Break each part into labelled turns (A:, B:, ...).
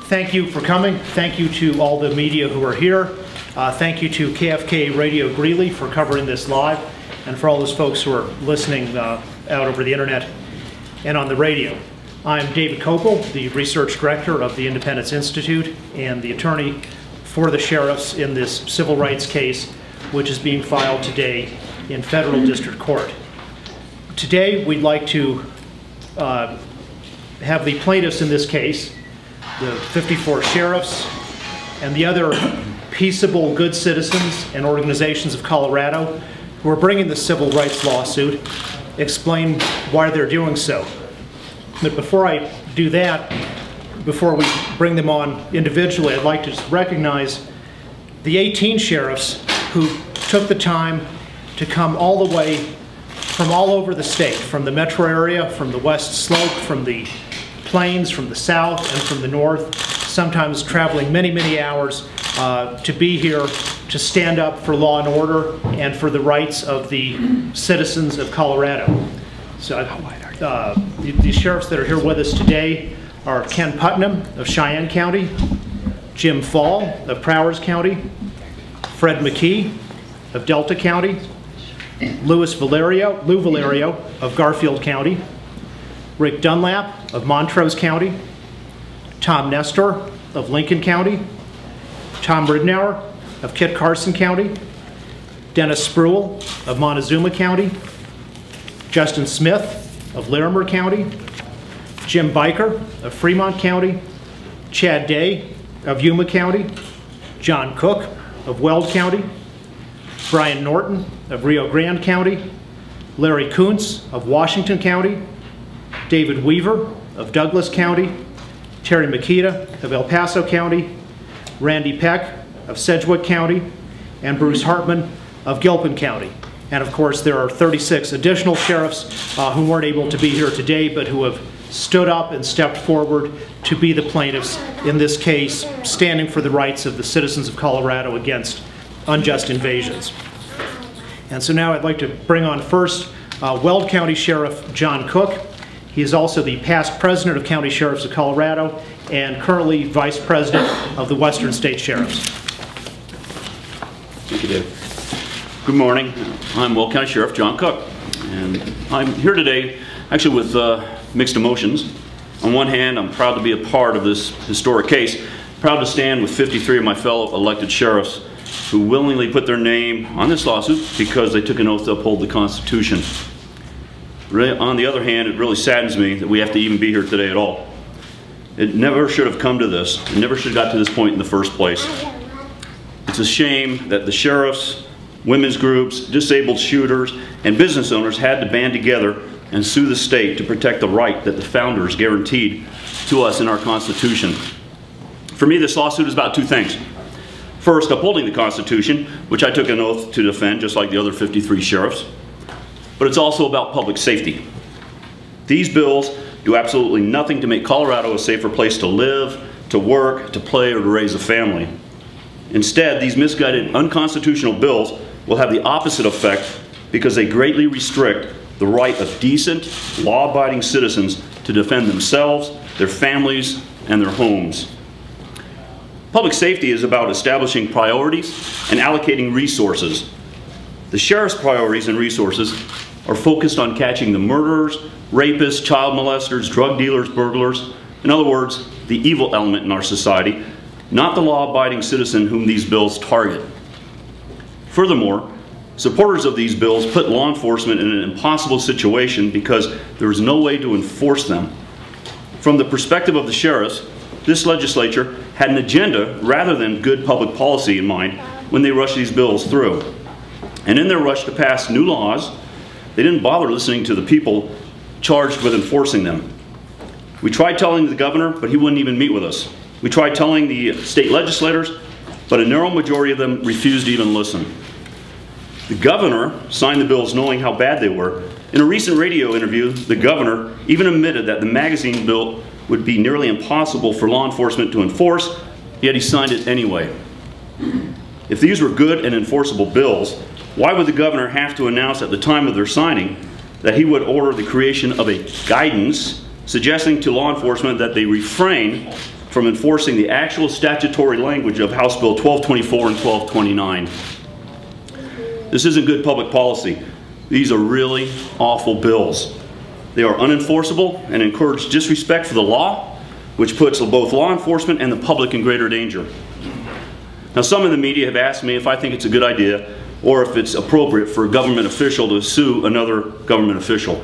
A: Thank you for coming. Thank you to all the media who are here. Thank you to KFK Radio Greeley for covering this live, and for all those folks who are listening out over the internet and on the radio. I'm David Kopel, the Research Director of the Independence Institute and the attorney for the sheriffs in this civil rights case, which is being filed today in federal district court. Today, we'd like to have the plaintiffs in this case, the 54 sheriffs, and the other peaceable, good citizens and organizations of Colorado who are bringing the civil rights lawsuit, explain why they're doing so. But before I do that, before we bring them on individually, I'd like to just recognize the 18 sheriffs who took the time to come all the way from all over the state, from the metro area, from the West Slope, from the plains, from the south, and from the north, sometimes traveling many, many hours to be here to stand up for law and order and for the rights of the citizens of Colorado. So the sheriffs that are here with us today are Ken Putnam of Cheyenne County, Jim Fall of Prowers County, Fred McKee of Delta County, Lou Valerio of Garfield County, Rick Dunlap of Montrose County, Tom Nestor of Lincoln County, Tom Ridnour of Kit Carson County, Dennis Spruill of Montezuma County, Justin Smith of Larimer County, Jim Biker of Fremont County, Chad Day of Yuma County, John Cook of Weld County, Brian Norton of Rio Grande County, Larry Kuntz of Washington County, David Weaver of Douglas County, Terry Makita of El Paso County, Randy Peck of Sedgwick County, and Bruce Hartman of Gilpin County. And of course, there are 36 additional sheriffs who weren't able to be here today, but who have stood up and stepped forward to be the plaintiffs in this case, standing for the rights of the citizens of Colorado against unjust invasions. And so now I'd like to bring on first Weld County Sheriff John Cook. He is also the past president of County Sheriffs of Colorado and currently vice president of the Western State Sheriffs.
B: Thank you, Dave. Good morning. I'm Weld County Sheriff John Cook, and I'm here today actually with mixed emotions. On one hand, I'm proud to be a part of this historic case, proud to stand with 53 of my fellow elected sheriffs who willingly put their name on this lawsuit because they took an oath to uphold the Constitution. On the other hand, it really saddens me that we have to even be here today at all. It never should have come to this. It never should have got to this point in the first place. It's a shame that the sheriffs, women's groups, disabled shooters, and business owners had to band together and sue the state to protect the right that the founders guaranteed to us in our Constitution. For me, this lawsuit is about two things. First, upholding the Constitution, which I took an oath to defend, just like the other 53 sheriffs. But it's also about public safety. These bills do absolutely nothing to make Colorado a safer place to live, to work, to play, or to raise a family. Instead, these misguided, unconstitutional bills will have the opposite effect because they greatly restrict the right of decent, law-abiding citizens to defend themselves, their families, and their homes. Public safety is about establishing priorities and allocating resources. The sheriff's priorities and resources are focused on catching the murderers, rapists, child molesters, drug dealers, burglars. In other words, the evil element in our society, not the law-abiding citizen whom these bills target. Furthermore, supporters of these bills put law enforcement in an impossible situation because there is no way to enforce them. From the perspective of the sheriffs, this legislature had an agenda rather than good public policy in mind when they rushed these bills through. And in their rush to pass new laws, they didn't bother listening to the people charged with enforcing them. We tried telling the governor, but he wouldn't even meet with us. We tried telling the state legislators, but a narrow majority of them refused to even listen. The governor signed the bills knowing how bad they were. In a recent radio interview, the governor even admitted that the magazine bill would be nearly impossible for law enforcement to enforce, yet he signed it anyway. If these were good and enforceable bills, why would the governor have to announce at the time of their signing that he would order the creation of a guidance suggesting to law enforcement that they refrain from enforcing the actual statutory language of House Bill 1224 and 1229. This isn't good public policy. These are really awful bills. They are unenforceable and encourage disrespect for the law, which puts both law enforcement and the public in greater danger. Now, some in the media have asked me if I think it's a good idea or if it's appropriate for a government official to sue another government official.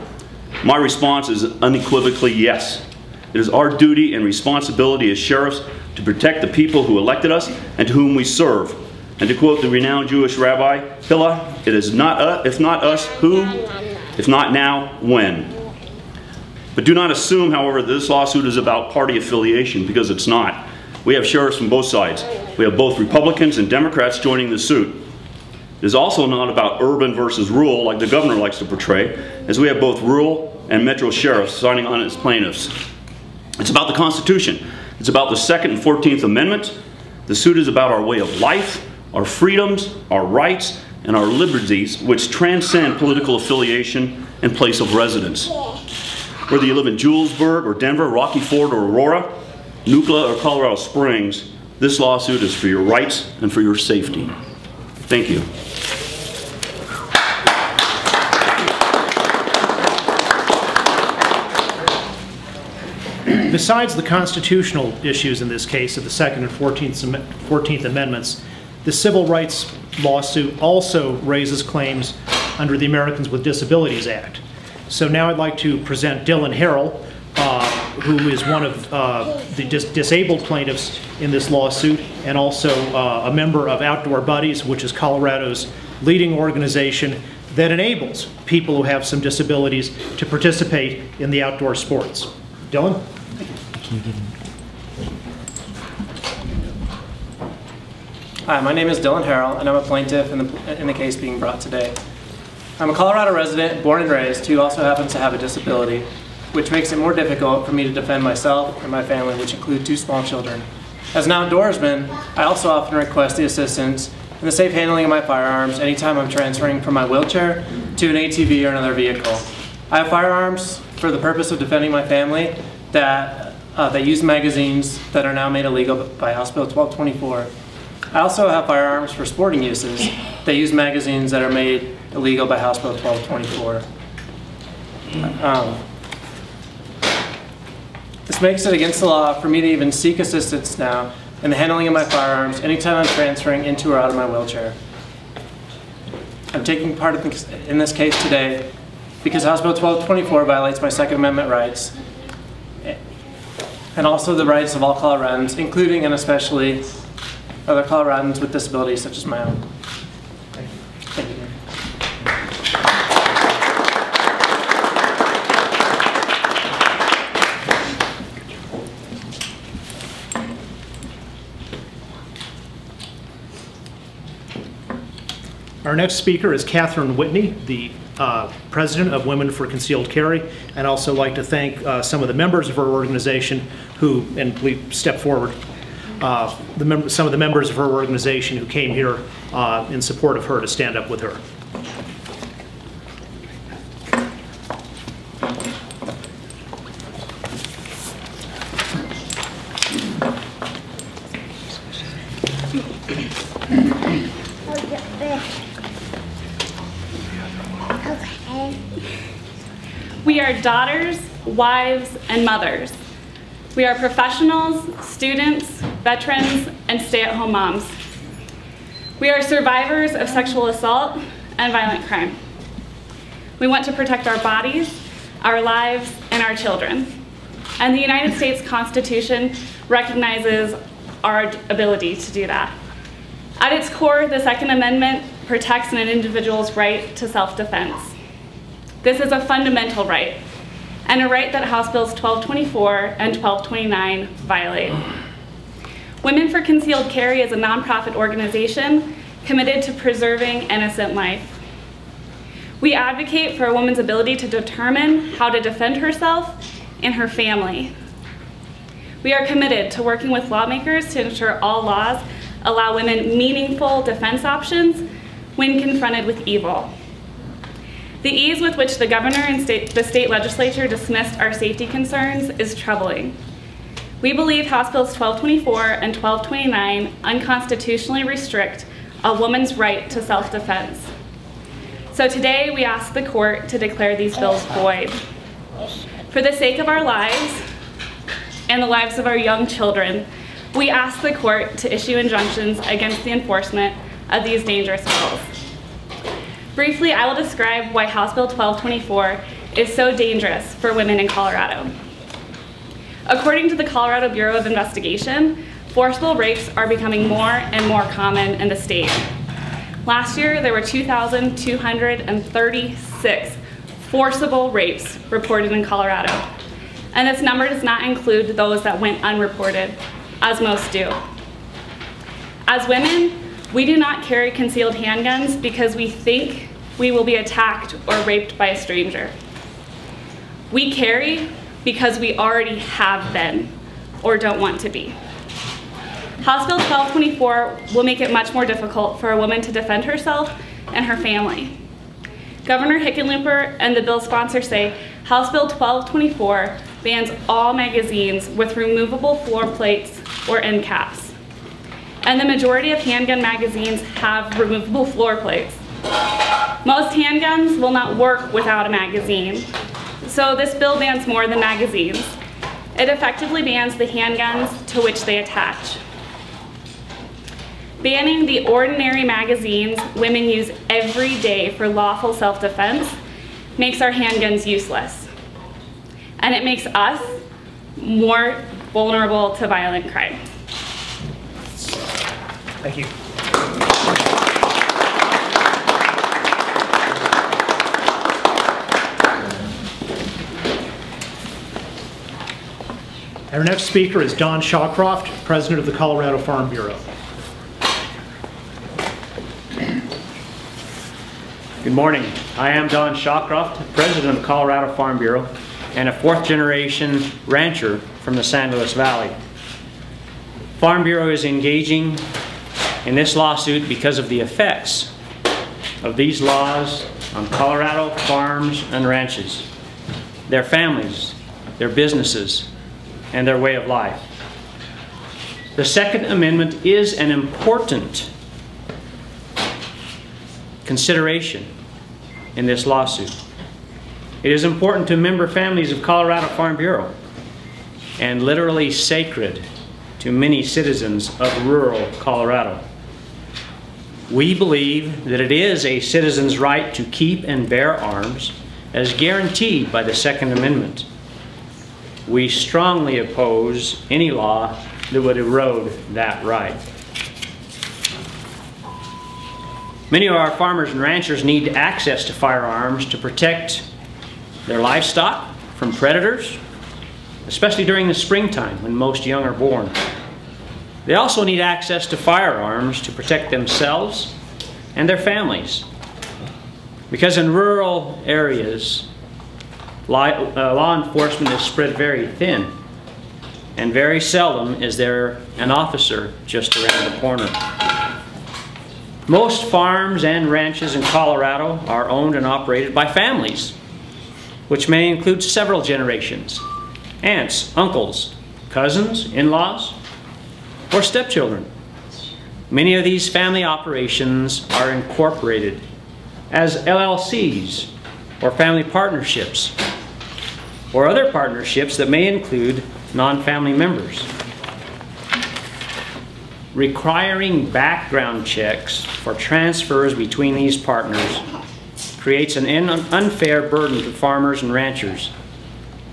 B: My response is unequivocally yes. It is our duty and responsibility as sheriffs to protect the people who elected us and to whom we serve. And to quote the renowned Jewish rabbi Hillel, it is not if not us, who? If not now, when? But do not assume, however, that this lawsuit is about party affiliation, because it's not. We have sheriffs from both sides. We have both Republicans and Democrats joining the suit. It is also not about urban versus rural, like the governor likes to portray, as we have both rural and metro sheriffs signing on as plaintiffs. It's about the Constitution. It's about the 2nd and 14th Amendment. The suit is about our way of life, our freedoms, our rights, and our liberties, which transcend political affiliation and place of residence. Whether you live in Julesburg or Denver, Rocky Ford or Aurora, Nucla or Colorado Springs, this lawsuit is for your rights and for your safety. Thank you.
A: Besides the constitutional issues in this case of the 2nd and 14th Amendments, the civil rights lawsuit also raises claims under the Americans with Disabilities Act. So now I'd like to present Dylan Harrell, who is one of the disabled plaintiffs in this lawsuit and also a member of Outdoor Buddies, which is Colorado's leading organization that enables people who have some disabilities to participate in the outdoor sports. Dylan?
C: Hi, my name is Dylan Harrell, and I'm a plaintiff in the case being brought today. I'm a Colorado resident, born and raised, who also happens to have a disability, which makes it more difficult for me to defend myself and my family, which include 2 small children. As an outdoorsman, I also often request the assistance in the safe handling of my firearms anytime I'm transferring from my wheelchair to an ATV or another vehicle. I have firearms for the purpose of defending my family that use magazines that are now made illegal by House Bill 1224. I also have firearms for sporting uses that use magazines that are made illegal by House Bill 1224. This makes it against the law for me to even seek assistance now in the handling of my firearms anytime I'm transferring into or out of my wheelchair. I'm taking part in this case today because House Bill 1224 violates my Second Amendment rights and also the rights of all Coloradans, including and especially other Coloradans with disabilities such as my own. Thank you.
A: Our next speaker is Catherine Whitney, the president of Women for Concealed Carry. And I'd also like to thank some of the members of her organization who, and please step forward, some of the members of her organization who came here in support of her to stand up with her.
D: We are daughters, wives, and mothers. We are professionals, students, veterans, and stay-at-home moms. We are survivors of sexual assault and violent crime. We want to protect our bodies, our lives, and our children. And the United States Constitution recognizes our ability to do that. At its core, the Second Amendment protects an individual's right to self-defense. This is a fundamental right, and a right that House Bills 1224 and 1229 violate. Women for Concealed Carry is a nonprofit organization committed to preserving innocent life. We advocate for a woman's ability to determine how to defend herself and her family. We are committed to working with lawmakers to ensure all laws allow women meaningful defense options when confronted with evil. The ease with which the governor and the state legislature dismissed our safety concerns is troubling. We believe House Bills 1224 and 1229 unconstitutionally restrict a woman's right to self-defense. So today we ask the court to declare these bills void. For the sake of our lives and the lives of our young children, we ask the court to issue injunctions against the enforcement of these dangerous bills. Briefly, I will describe why House Bill 1224 is so dangerous for women in Colorado. According to the Colorado Bureau of Investigation, forcible rapes are becoming more and more common in the state. Last year, there were 2,236 forcible rapes reported in Colorado. And this number does not include those that went unreported, as most do. As women, we do not carry concealed handguns because we think we will be attacked or raped by a stranger. We carry because we already have been or don't want to be. House Bill 1224 will make it much more difficult for a woman to defend herself and her family. Governor Hickenlooper and the bill sponsor say House Bill 1224 bans all magazines with removable floor plates or end caps. And the majority of handgun magazines have removable floor plates. Most handguns will not work without a magazine. So this bill bans more than magazines. It effectively bans the handguns to which they attach. Banning the ordinary magazines women use every day for lawful self-defense makes our handguns useless. And it makes us more vulnerable to violent crime.
A: Thank you. Our next speaker is Don Shawcroft, President of the Colorado Farm Bureau.
E: Good morning. I am Don Shawcroft, President of the Colorado Farm Bureau and a fourth-generation rancher from the San Luis Valley. Farm Bureau is engaging in this lawsuit because of the effects of these laws on Colorado farms and ranches, their families, their businesses, and their way of life. The Second Amendment is an important consideration in this lawsuit. It is important to member families of Colorado Farm Bureau and literally sacred to many citizens of rural Colorado. We believe that it is a citizen's right to keep and bear arms as guaranteed by the Second Amendment. We strongly oppose any law that would erode that right. Many of our farmers and ranchers need access to firearms to protect their livestock from predators, especially during the springtime when most young are born. They also need access to firearms to protect themselves and their families. Because in rural areas, law enforcement is spread very thin, and very seldom is there an officer just around the corner. Most farms and ranches in Colorado are owned and operated by families, which may include several generations: aunts, uncles, cousins, in-laws, or stepchildren. Many of these family operations are incorporated as LLCs or family partnerships, or other partnerships that may include non-family members. Requiring background checks for transfers between these partners creates an unfair burden to farmers and ranchers,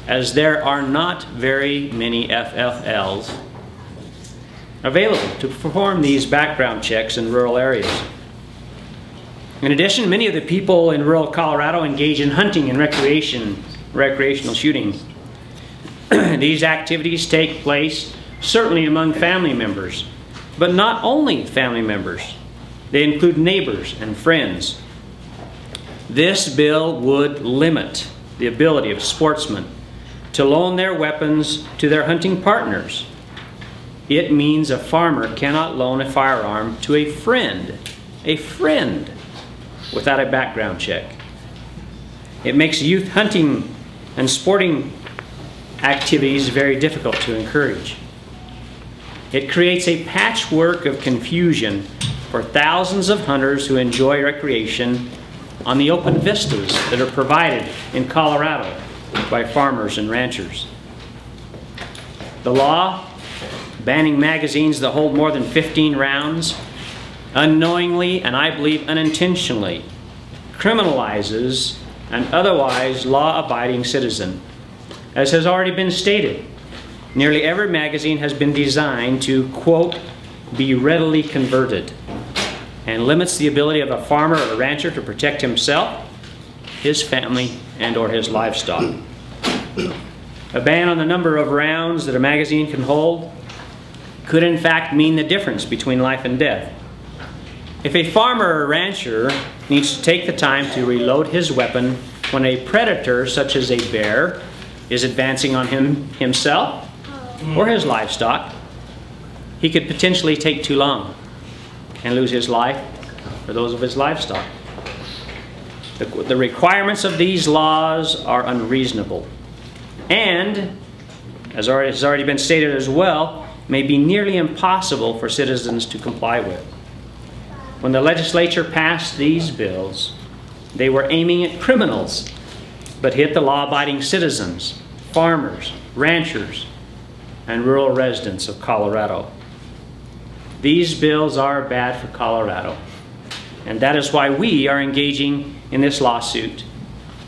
E: as there are not very many FFLs available to perform these background checks in rural areas. In addition, many of the people in rural Colorado engage in hunting and recreational shooting. These activities take place certainly among family members, but not only family members. They include neighbors and friends. This bill would limit the ability of sportsmen to loan their weapons to their hunting partners. It means a farmer cannot loan a firearm to a friend, without a background check. It makes youth hunting and sporting activities very difficult to encourage. It creates a patchwork of confusion for thousands of hunters who enjoy recreation on the open vistas that are provided in Colorado by farmers and ranchers. The law banning magazines that hold more than 15 rounds unknowingly, and I believe unintentionally, criminalizes an otherwise law-abiding citizen. As has already been stated, nearly every magazine has been designed to, quote, be readily converted, and limits the ability of a farmer or a rancher to protect himself, his family, and or his livestock. A ban on the number of rounds that a magazine can hold could in fact mean the difference between life and death. If a farmer or rancher needs to take the time to reload his weapon when a predator such as a bear is advancing on himself or his livestock, he could potentially take too long and lose his life or those of his livestock. The requirements of these laws are unreasonable and, as has already been stated as well, may be nearly impossible for citizens to comply with. When the legislature passed these bills, they were aiming at criminals, but hit the law-abiding citizens, farmers, ranchers, and rural residents of Colorado. These bills are bad for Colorado, and that is why we are engaging in this lawsuit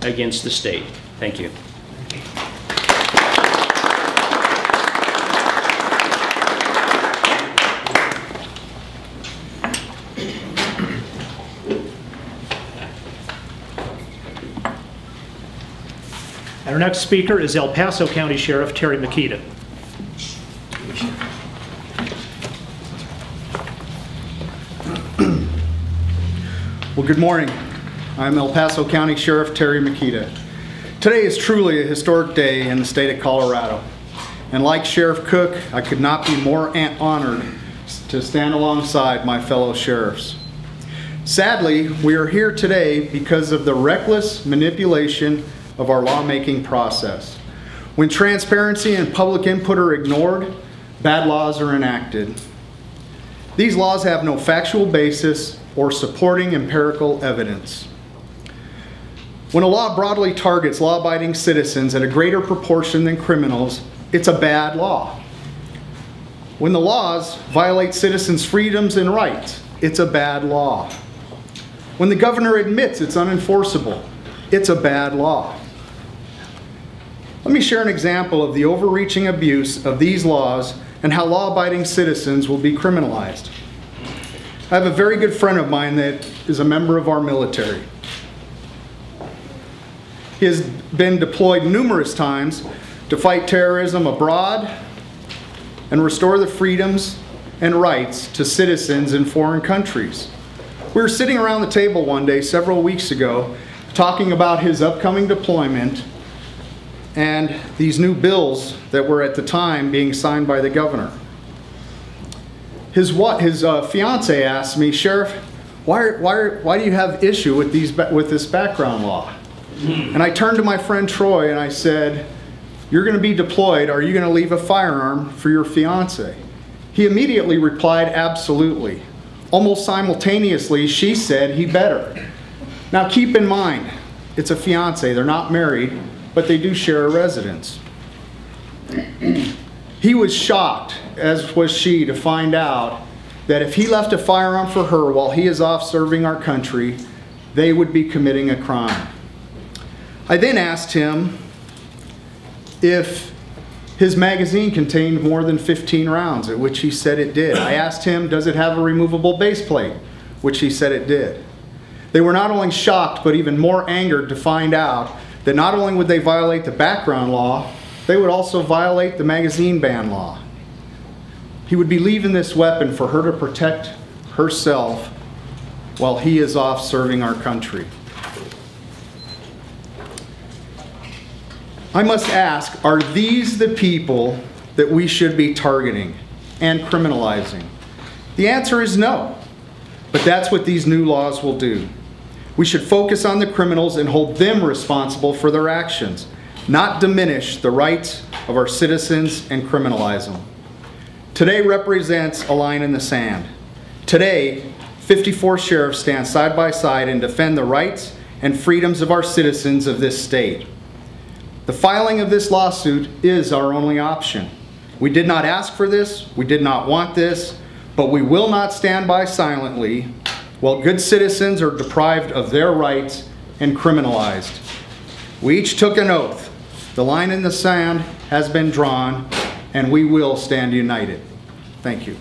E: against the state. Thank you.
A: Our next speaker is El Paso County Sheriff Terry Makita.
F: Well, good morning. I'm El Paso County Sheriff Terry Makita. Today is truly a historic day in the state of Colorado. And like Sheriff Cook, I could not be more honored to stand alongside my fellow sheriffs. Sadly, we are here today because of the reckless manipulation of our lawmaking process. When transparency and public input are ignored, bad laws are enacted. These laws have no factual basis or supporting empirical evidence. When a law broadly targets law-abiding citizens at a greater proportion than criminals, it's a bad law. When the laws violate citizens' freedoms and rights, it's a bad law. When the governor admits it's unenforceable, it's a bad law. Let me share an example of the overreaching abuse of these laws and how law-abiding citizens will be criminalized. I have a very good friend of mine that is a member of our military. He has been deployed numerous times to fight terrorism abroad and restore the freedoms and rights to citizens in foreign countries. We were sitting around the table one day several weeks ago talking about his upcoming deployment and these new bills that were at the time being signed by the governor. His fiance asked me, Sheriff, why do you have issue with this background law? And I turned to my friend Troy and I said, you're going to be deployed. Are you going to leave a firearm for your fiance? He immediately replied, absolutely. Almost simultaneously, she said he better. Now keep in mind, it's a fiance. They're not married, but they do share a residence. He was shocked, as was she, to find out that if he left a firearm for her while he is off serving our country, they would be committing a crime. I then asked him if his magazine contained more than 15 rounds, at which he said it did. I asked him, does it have a removable base plate, which he said it did. They were not only shocked, but even more angered to find out that not only would they violate the background law, they would also violate the magazine ban law. He would be leaving this weapon for her to protect herself while he is off serving our country. I must ask, are these the people that we should be targeting and criminalizing? The answer is no, but that's what these new laws will do. We should focus on the criminals and hold them responsible for their actions. not diminish the rights of our citizens and criminalize them. Today represents a line in the sand. Today, 54 sheriffs stand side by side and defend the rights and freedoms of our citizens of this state. The filing of this lawsuit is our only option. We did not ask for this, we did not want this, but we will not stand by silently while good citizens are deprived of their rights and criminalized. We each took an oath. The line in the sand has been drawn, and we will stand united. Thank you.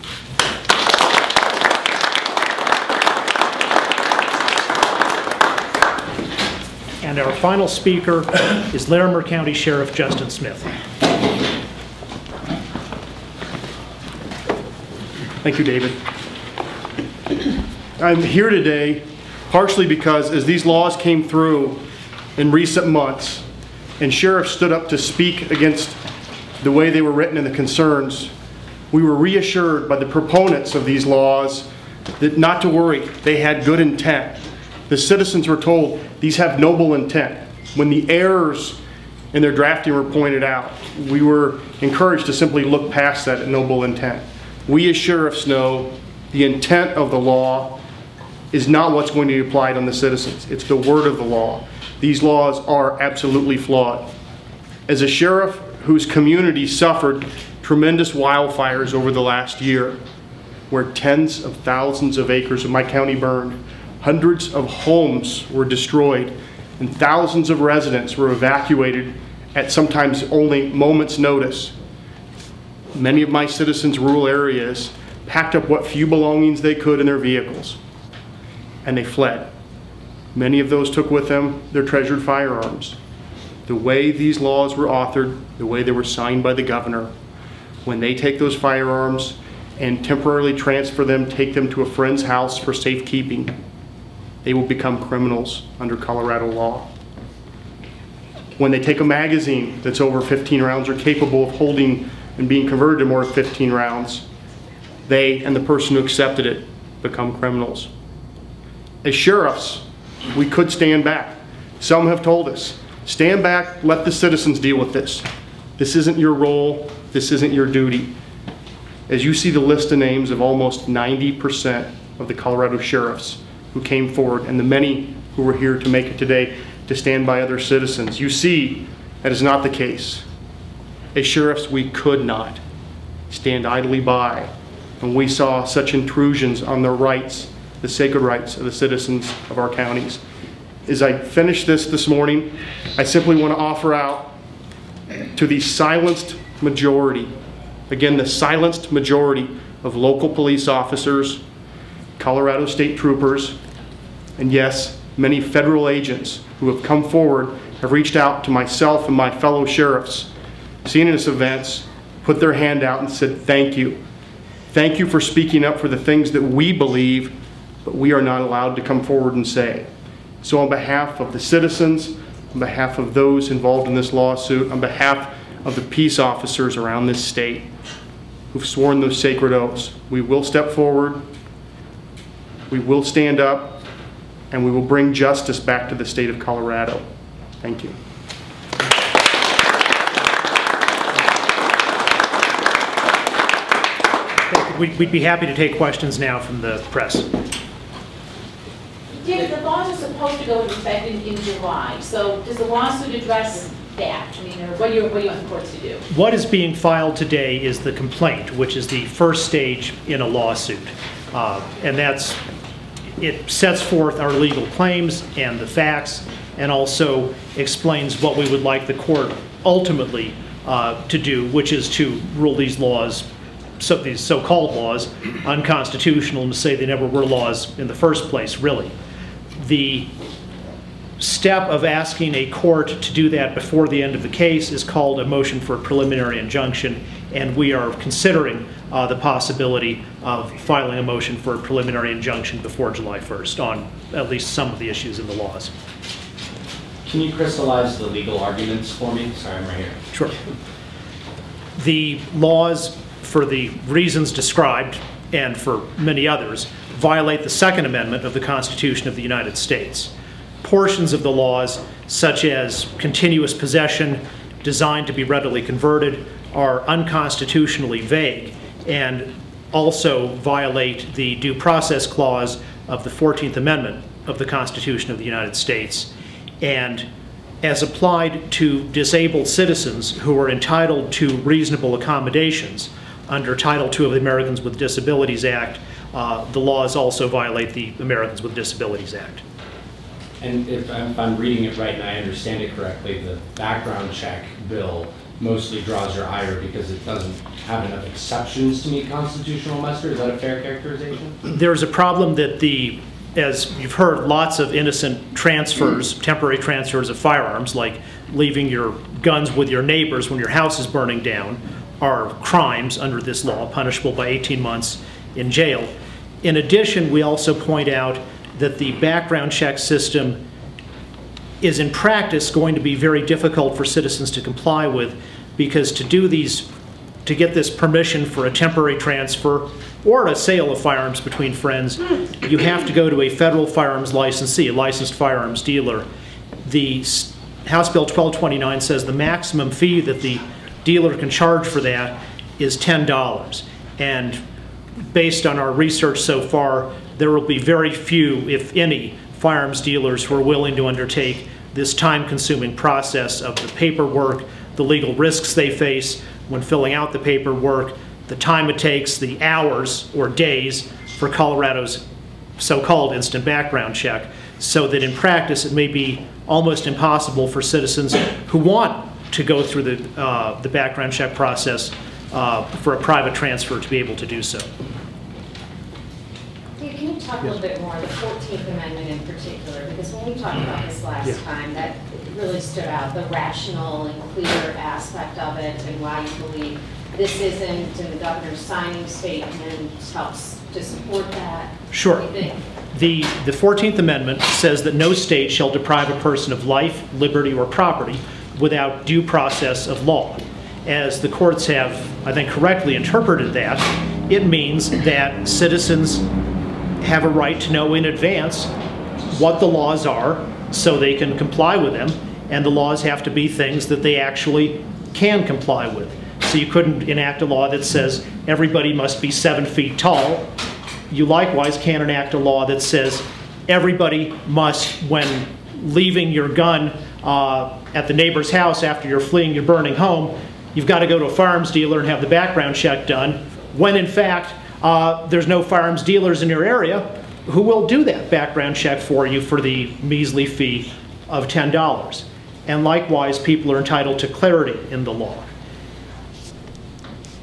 A: And our final speaker is Larimer County Sheriff Justin Smith.
G: Thank you, David. I'm here today partially because as these laws came through in recent months and sheriffs stood up to speak against the way they were written and the concerns, we were reassured by the proponents of these laws that not to worry, they had good intent. The citizens were told these have noble intent. When the errors in their drafting were pointed out, we were encouraged to simply look past that noble intent. We as sheriffs know the intent of the law is not what's going to be applied on the citizens. It's the word of the law. These laws are absolutely flawed. As a sheriff whose community suffered tremendous wildfires over the last year, where tens of thousands of acres of my county burned, hundreds of homes were destroyed, and thousands of residents were evacuated at sometimes only moments' notice. Many of my citizens' rural areas packed up what few belongings they could in their vehicles, and they fled. Many of those took with them their treasured firearms. The way these laws were authored, the way they were signed by the governor, when they take those firearms and temporarily transfer them, take them to a friend's house for safekeeping, they will become criminals under Colorado law. When they take a magazine that's over 15 rounds or capable of holding and being converted to more than 15 rounds, they and the person who accepted it become criminals. As sheriffs, we could stand back. Some have told us, stand back, let the citizens deal with this. This isn't your role, this isn't your duty. As you see the list of names of almost 90% of the Colorado sheriffs who came forward and the many who were here to make it today to stand by other citizens, you see that is not the case. As sheriffs, we could not stand idly by when we saw such intrusions on the rights, the sacred rights of the citizens of our counties. As I finish this morning, I simply want to offer out to the silenced majority, again, the silenced majority of local police officers, Colorado state troopers, and yes, many federal agents who have come forward, have reached out to myself and my fellow sheriffs, seen us events, put their hand out and said, thank you. Thank you for speaking up for the things that we believe, but we are not allowed to come forward and say. So on behalf of the citizens, on behalf of those involved in this lawsuit, on behalf of the peace officers around this state who've sworn those sacred oaths, we will step forward, we will stand up, and we will bring justice back to the state of Colorado. Thank you.
A: We'd be happy to take questions now from the press.
H: David, the laws are supposed to go into effect in July, so does the lawsuit address that? I mean, or what do you want the courts to do?
A: What is being filed today is the complaint, which is the first stage in a lawsuit. And it sets forth our legal claims and the facts, and also explains what we would like the court ultimately to do, which is to rule these laws, these so-called laws, unconstitutional, and to say they never were laws in the first place, really. The step of asking a court to do that before the end of the case is called a motion for a preliminary injunction, and we are considering the possibility of filing a motion for a preliminary injunction before July 1st on at least some of the issues in the laws.
I: Can you crystallize the legal arguments for me? Sorry, I'm right here.
A: Sure. The laws, for the reasons described and for many others, violate the Second Amendment of the Constitution of the United States. portions of the laws, such as continuous possession, designed to be readily converted, are unconstitutionally vague and also violate the due process clause of the 14th Amendment of the Constitution of the United States. And as applied to disabled citizens who are entitled to reasonable accommodations under Title II of the Americans with Disabilities Act, the laws also violate the Americans with Disabilities Act.
I: And if I'm reading it right and I understand it correctly, the background check bill mostly draws your ire because it doesn't have enough exceptions to meet constitutional muster. Is that a fair characterization?
A: There's a problem that as you've heard, lots of innocent transfers, temporary transfers of firearms, like leaving your guns with your neighbors when your house is burning down, are crimes under this law, punishable by 18 months in jail. In addition, we also point out that the background check system is in practice going to be very difficult for citizens to comply with, because to get this permission for a temporary transfer or a sale of firearms between friends, you have to go to a federal firearms licensee, a licensed firearms dealer. The House Bill 1229 says the maximum fee that the dealer can charge for that is $10. And based on our research so far, there will be very few, if any, firearms dealers who are willing to undertake this time-consuming process of the paperwork, the legal risks they face when filling out the paperwork, the time it takes, the hours or days for Colorado's so-called instant background check, so that in practice it may be almost impossible for citizens who want to go through the background check process for a private transfer to be able to do so.
J: Dave, can you talk a little bit more, the 14th Amendment in particular, because when we talked about this last time, that really stood out, the rational and clear aspect of it, and why you believe this isn't, and the governor's signing statement helps to support that.
A: Sure. The 14th Amendment says that no state shall deprive a person of life, liberty, or property without due process of law. As the courts have, I think, correctly interpreted that, it means that citizens have a right to know in advance what the laws are so they can comply with them, and the laws have to be things that they actually can comply with. So you couldn't enact a law that says everybody must be 7 feet tall. You likewise can't enact a law that says everybody must, when leaving your gun at the neighbor's house after you're fleeing your burning home, you've got to go to a firearms dealer and have the background check done, when in fact there's no firearms dealers in your area who will do that background check for you for the measly fee of $10. And likewise, people are entitled to clarity in the law.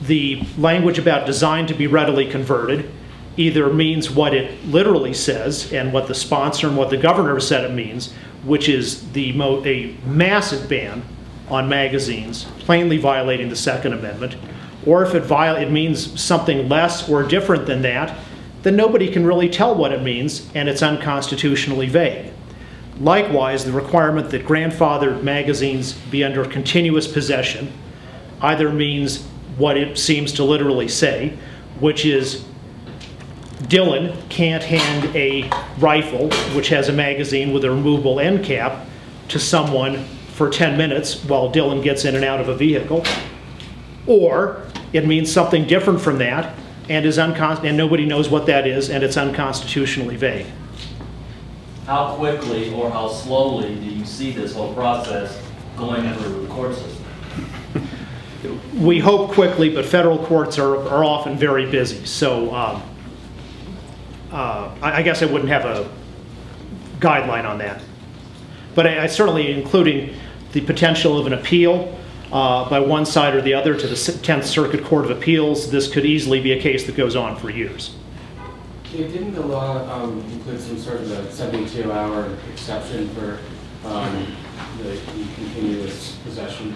A: The language about designed to be readily converted either means what it literally says and what the sponsor and what the governor said it means, which is a massive ban on magazines, plainly violating the Second Amendment, or if it means something less or different than that, then nobody can really tell what it means, and it's unconstitutionally vague. Likewise, the requirement that grandfathered magazines be under continuous possession either means what it seems to literally say, which is Dylan can't hand a rifle, which has a magazine with a removable end cap, to someone for 10 minutes while Dylan gets in and out of a vehicle, or it means something different from that and and nobody knows what that is, and it's unconstitutionally vague.
K: How quickly or how slowly do you see this whole process going through the court system?
A: We hope quickly, but federal courts are often very busy. So I guess I wouldn't have a guideline on that. But I certainly, including the potential of an appeal by one side or the other to the 10th Circuit Court of Appeals, this could easily be a case that goes on for years.
L: Didn't the law include some sort of a 72-hour exception for the continuous possession?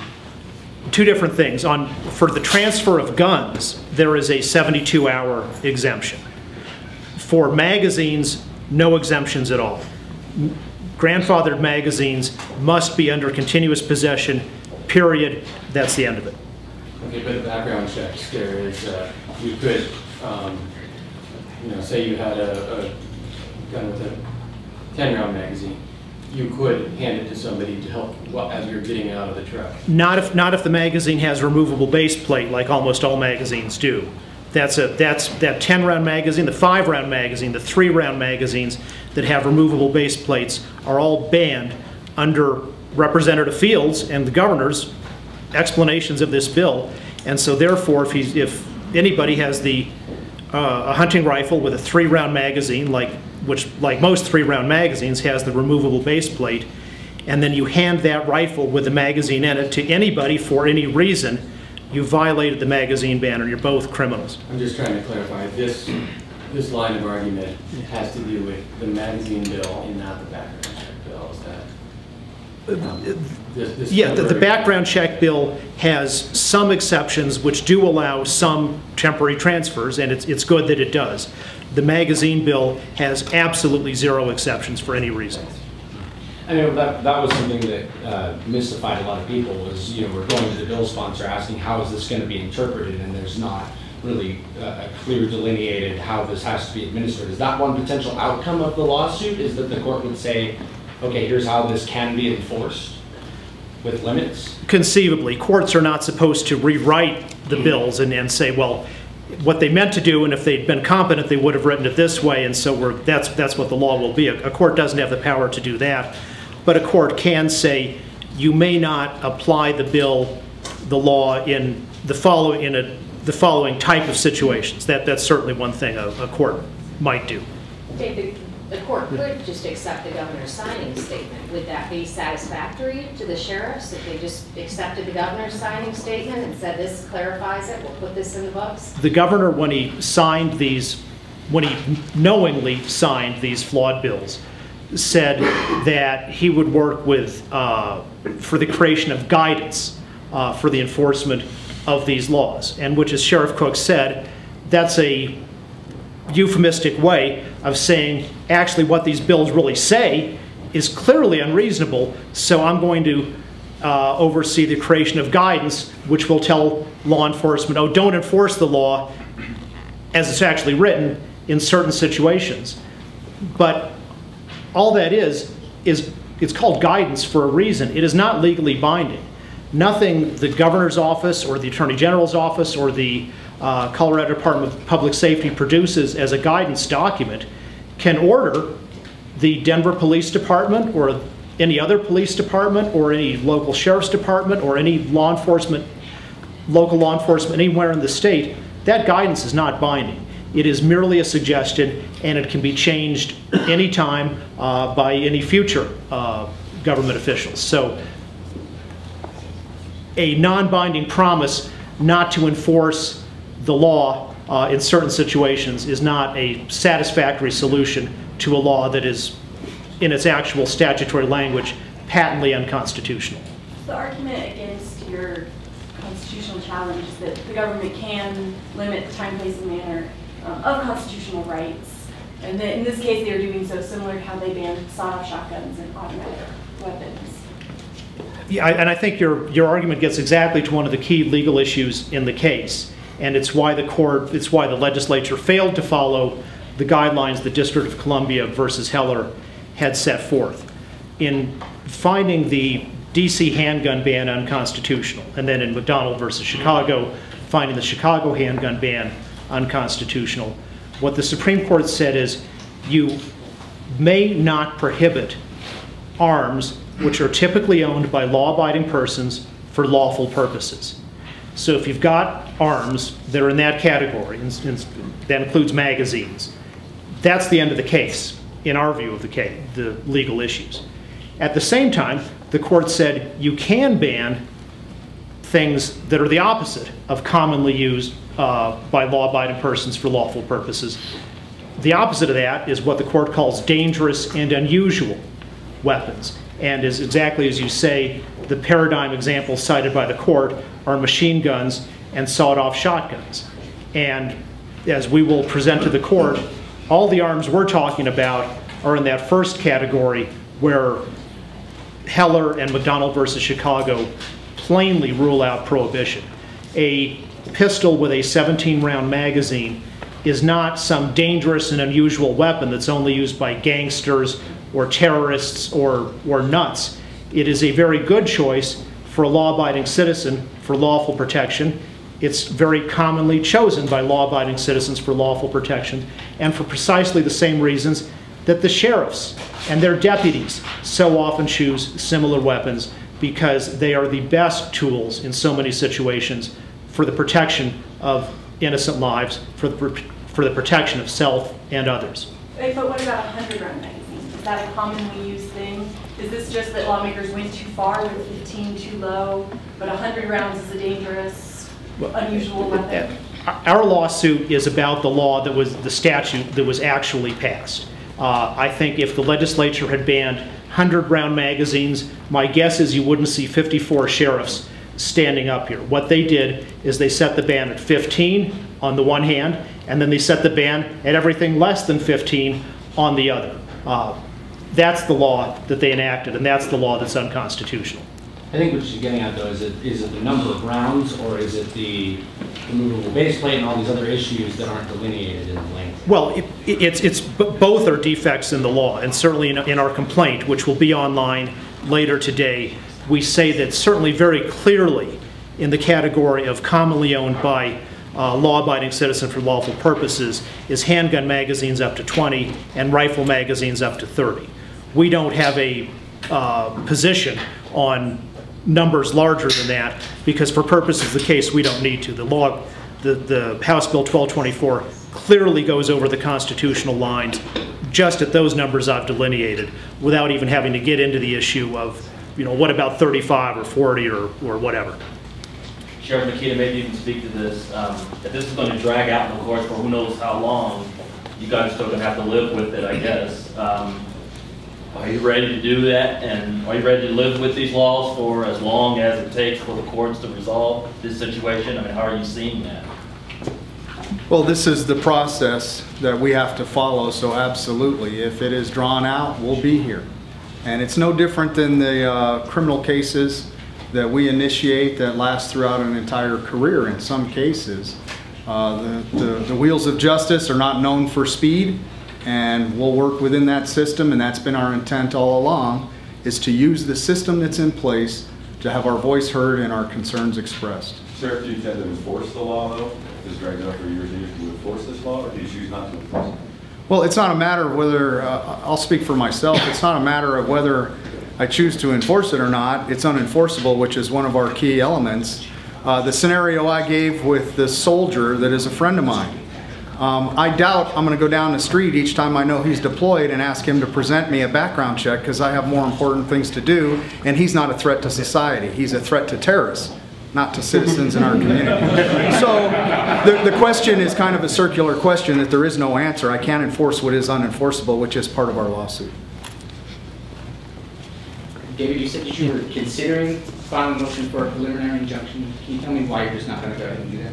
A: Two different things. For the transfer of guns, there is a 72-hour exemption. For magazines, no exemptions at all. Grandfathered magazines must be under continuous possession, period. That's the end of it.
L: Okay, but background checks, there is, you could, say you had a gun with a 10-round magazine, you could hand it to somebody to help as you're getting out of the truck.
A: Not if the magazine has a removable base plate, like almost all magazines do. That's that 10-round magazine, the 5-round magazine, the 3-round magazines that have removable base plates are all banned under Representative Fields and the governor's explanations of this bill. And so therefore, if anybody has a hunting rifle with a 3-round magazine, which like most 3-round magazines has the removable base plate, and then you hand that rifle with the magazine in it to anybody for any reason, you violated the magazine ban, and you're both criminals.
L: I'm just trying to clarify, this line of argument has to do with the magazine bill and not the background check bill, is that?
A: The background check bill has some exceptions which do allow some temporary transfers, and it's good that it does. The magazine bill has absolutely 0 exceptions for any reason.
I: I know that was something that mystified a lot of people was, we're going to the bill sponsor asking how is this going to be interpreted, and there's not really a clear delineated how this has to be administered. Is that one potential outcome of the lawsuit, is that the court would say, okay, here's how this can be enforced with limits? Conceivably.
A: Courts are not supposed to rewrite the bills and say, well, what they meant to do, and if they'd been competent, they would have written it this way, and so that's what the law will be. A court doesn't have the power to do that, but a court can say you may not apply the law in the following type of situations. That's certainly one thing a court might do.
J: The court could just accept the governor's signing statement. Would that be satisfactory to the sheriffs if they just accepted the governor's signing statement and said this clarifies it, we'll put this in the books?
A: The governor, when he knowingly signed these flawed bills, said that he would work with for the creation of guidance for the enforcement of these laws, and which, as Sheriff Cook said, that's a euphemistic way of saying actually what these bills really say is clearly unreasonable, so I'm going to oversee the creation of guidance which will tell law enforcement, oh, don't enforce the law as it's actually written in certain situations. But all that is it's called guidance for a reason. It is not legally binding. Nothing the governor's office or the attorney general's office or the Colorado Department of Public Safety produces as a guidance document can order the Denver Police Department or any other police department or any local sheriff's department or any local law enforcement anywhere in the state. That guidance is not binding. It is merely a suggestion, and it can be changed anytime by any future government officials. So a non-binding promise not to enforce the law in certain situations is not a satisfactory solution to a law that is, in its actual statutory language, patently unconstitutional.
M: The argument against your constitutional challenge is that the government can limit the time, place, and manner of constitutional rights. And that in this case, they're doing so similar to how they banned sawed-off shotguns and automatic weapons.
A: Yeah, and I think your argument gets exactly to one of the key legal issues in the case, and it's why the legislature failed to follow the guidelines the District of Columbia versus Heller had set forth in finding the DC handgun ban unconstitutional, and then in McDonald versus Chicago, finding the Chicago handgun ban unconstitutional. What the Supreme Court said is you may not prohibit arms which are typically owned by law-abiding persons for lawful purposes. So if you've got arms that are in that category, and that includes magazines, that's the end of the case, in our view of the legal issues. At the same time, the court said you can ban things that are the opposite of commonly used by law-abiding persons for lawful purposes. The opposite of that is what the court calls dangerous and unusual weapons. And is exactly as you say, the paradigm examples cited by the court are machine guns and sawed-off shotguns. And as we will present to the court, all the arms we're talking about are in that first category where Heller and McDonald versus Chicago plainly rule out prohibition. A pistol with a 17-round magazine is not some dangerous and unusual weapon that's only used by gangsters or terrorists or nuts. It is a very good choice for a law-abiding citizen for lawful protection. It's very commonly chosen by law-abiding citizens for lawful protection, and for precisely the same reasons that the sheriffs and their deputies so often choose similar weapons, because they are the best tools in so many situations for the protection of innocent lives, for the protection of self and others.
M: But what about 100-round magazines? Is that a commonly used thing? Is this just that lawmakers went too far with 15 too low, but 100 rounds is a dangerous, unusual weapon?
A: Our lawsuit is about the law that was the statute that was actually passed. I think if the legislature had banned 100-round magazines, my guess is you wouldn't see 54 sheriffs standing up here. What they did is they set the ban at 15 on the one hand, and then they set the ban at everything less than 15 on the other. That's the law that they enacted, and that's the law that's unconstitutional.
I: I think what she's getting at, though, is it the number of rounds, or is it the removable base plate and all these other issues that aren't delineated in the language?
A: Well, both are defects in the law, and certainly in our complaint, which will be online later today, we say that certainly very clearly in the category of commonly owned by law-abiding citizen for lawful purposes is handgun magazines up to 20 and rifle magazines up to 30. We don't have a position on numbers larger than that, because for purposes of the case we don't need to. The House Bill 1224 clearly goes over the constitutional lines just at those numbers I've delineated, without even having to get into the issue of, you know, what about 35 or 40 or whatever.
K: Sheriff Makita, maybe you can speak to this. If this is going to drag out in the courts for who knows how long, you guys are still going to have to live with it, I guess. Are you ready to do that? And are you ready to live with these laws for as long as it takes for the courts to resolve this situation? I mean, how are you seeing that?
F: Well, this is the process that we have to follow, so absolutely. If it is drawn out, we'll be here. And it's no different than the criminal cases that we initiate that last throughout an entire career in some cases. The wheels of justice are not known for speed, and we'll work within that system, and that's been our intent all along, is to use the system that's in place to have our voice heard and our concerns expressed.
N: Sheriff, do you intend to enforce the law, though? If this drags out for years and years, do you enforce this law, or do you choose not to enforce it?
F: Well, it's not a matter of whether, I'll speak for myself, it's not a matter of whether I choose to enforce it or not. It's unenforceable, which is one of our key elements. The scenario I gave with the soldier that is a friend of mine, I doubt I'm going to go down the street each time I know he's deployed and ask him to present me a background check, because I have more important things to do, and he's not a threat to society. He's a threat to terrorists, not to citizens in our community. So the question is kind of a circular question that there is no answer. I can't enforce what is unenforceable, which is part of our lawsuit.
O: David, you said that you were considering filing a motion for a preliminary injunction. Can you tell me why you're just not going to go ahead and do that?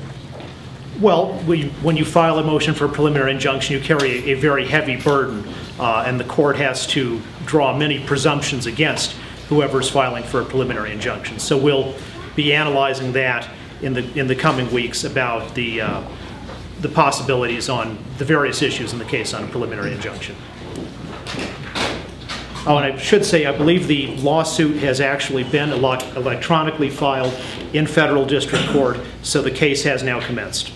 A: Well, when you file a motion for a preliminary injunction, you carry a very heavy burden, and the court has to draw many presumptions against whoever's filing for a preliminary injunction. So we'll be analyzing that in the coming weeks about the possibilities on the various issues in the case on a preliminary injunction. Oh, and I should say, I believe the lawsuit has actually been electronically filed in federal district court, so the case has now commenced.